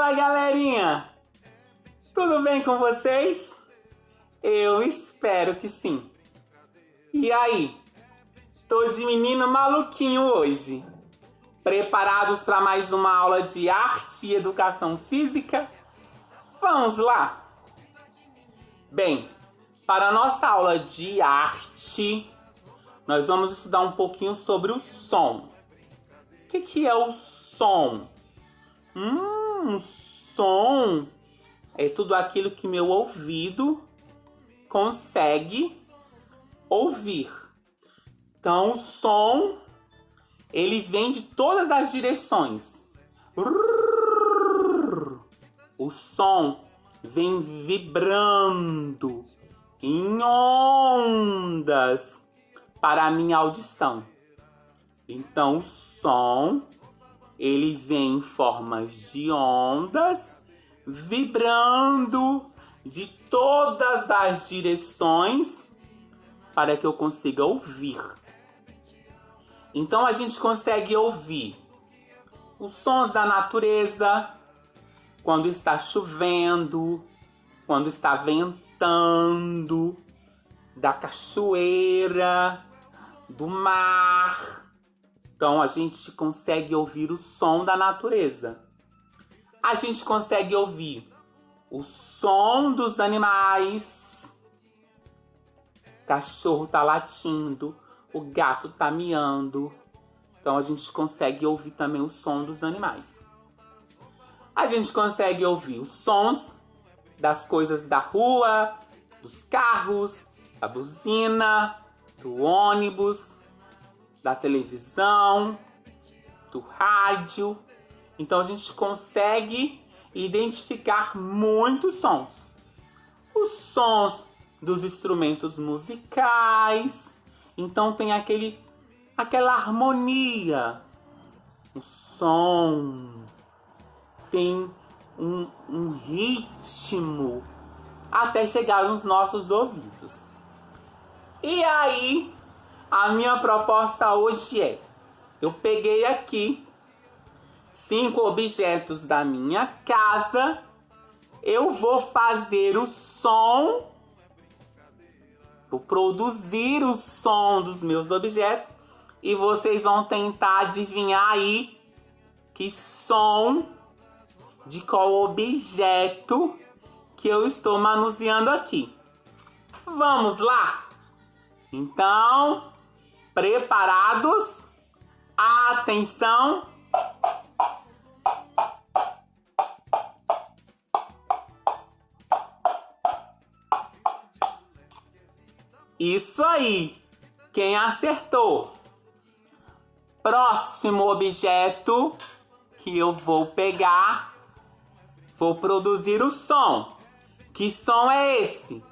Fala, galerinha! Tudo bem com vocês? Eu espero que sim. E aí? Tô de menino maluquinho hoje. Preparados para mais uma aula de arte e educação física? Vamos lá! Bem, para a nossa aula de arte, nós vamos estudar um pouquinho sobre o som. O que é o som? Som é tudo aquilo que meu ouvido consegue ouvir. Então, o som, ele vem de todas as direções. O som vem vibrando em ondas para a minha audição. Então, o som, ele vem em formas de ondas, vibrando de todas as direções para que eu consiga ouvir. Então, a gente consegue ouvir os sons da natureza, quando está chovendo, quando está ventando, da cachoeira, do mar. Então, a gente consegue ouvir o som da natureza. A gente consegue ouvir o som dos animais. O cachorro tá latindo, o gato tá miando. Então, a gente consegue ouvir também o som dos animais. A gente consegue ouvir os sons das coisas da rua, dos carros, da buzina, do ônibus, da televisão, do rádio. Então a gente consegue identificar muitos sons. Os sons dos instrumentos musicais. Então tem aquela harmonia. O som tem um ritmo até chegar nos nossos ouvidos. E aí, a minha proposta hoje é: eu peguei aqui 5 objetos da minha casa, eu vou fazer o som, vou produzir o som dos meus objetos e vocês vão tentar adivinhar aí que som de qual objeto que eu estou manuseando aqui. Vamos lá? Então, preparados? Atenção! Isso aí! Quem acertou? Próximo objeto que eu vou pegar, vou produzir o som. Que som é esse?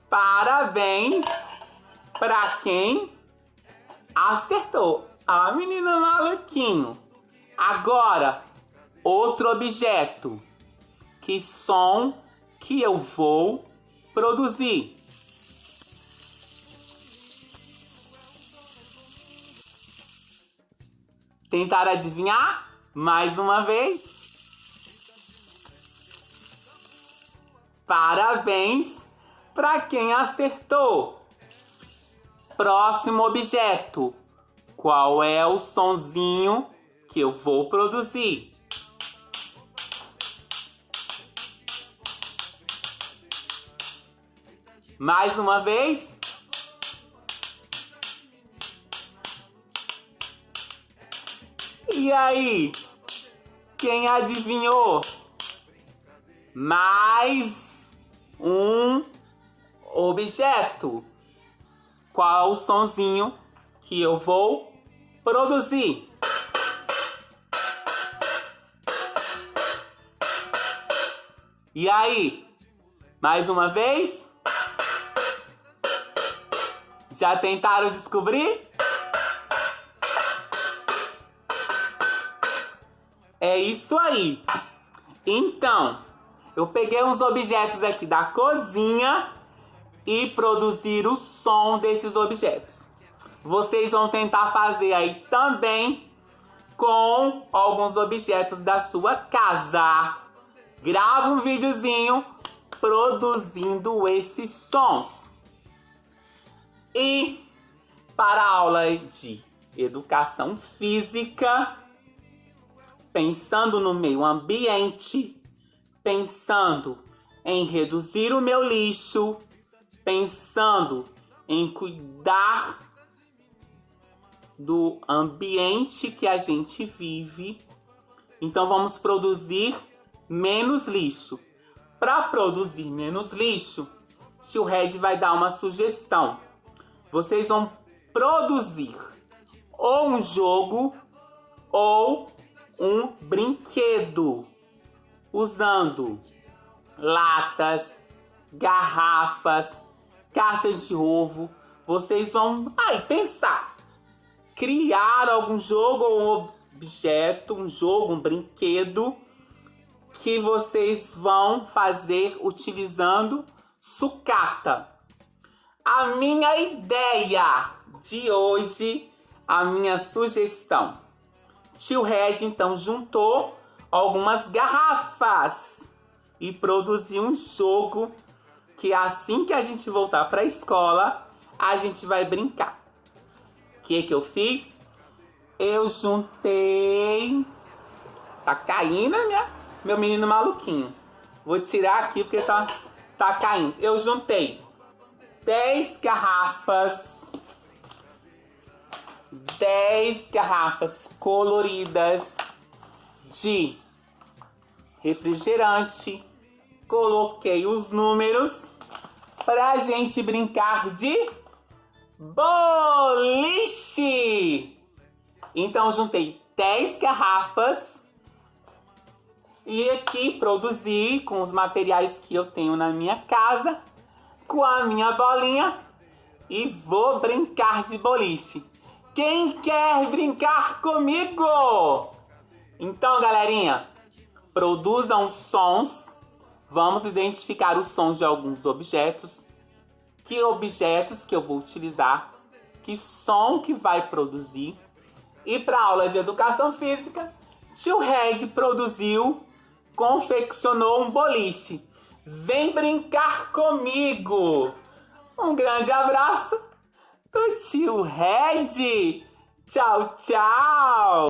Parabéns para quem acertou. A menina maluquinho. Agora, outro objeto. Que som que eu vou produzir? Tentar adivinhar? Mais uma vez. Parabéns para quem acertou. Próximo objeto. Qual é o sonzinho que eu vou produzir? Mais uma vez. E aí? Quem adivinhou? Mais um objeto. Qual o sonzinho que eu vou produzir? E aí? Mais uma vez? Já tentaram descobrir? É isso aí. Então, eu peguei uns objetos aqui da cozinha e produzir o som desses objetos. vocês vão tentar fazer aí também com alguns objetos da sua casa. Grava um videozinho produzindo esses sons. E para a aula de educação física, pensando no meio ambiente, pensando em reduzir o meu lixo, pensando em cuidar do ambiente que a gente vive, então vamos produzir menos lixo. Para produzir menos lixo, tio Red vai dar uma sugestão. Vocês vão produzir ou um jogo ou um brinquedo usando latas, garrafas, caixa de ovo. Vocês vão pensar, criar algum jogo ou um objeto, um jogo, um brinquedo que vocês vão fazer utilizando sucata. A minha ideia de hoje, a minha sugestão. Tio Red então juntou algumas garrafas e produziu um jogo que assim que a gente voltar para a escola, a gente vai brincar. O que eu fiz? Eu juntei... Tá caindo, meu menino maluquinho. Vou tirar aqui porque tá caindo. Eu juntei 10 garrafas coloridas de refrigerante. Coloquei os números pra gente brincar de boliche. Então juntei 10 garrafas e aqui produzi com os materiais que eu tenho na minha casa, com a minha bolinha, e vou brincar de boliche. Quem quer brincar comigo? Então, galerinha, produzam sons. Vamos identificar os sons de alguns objetos. Que objetos que eu vou utilizar? Que som que vai produzir? E para a aula de educação física, tio Red confeccionou um boliche. Vem brincar comigo! Um grande abraço do tio Red! Tchau, tchau!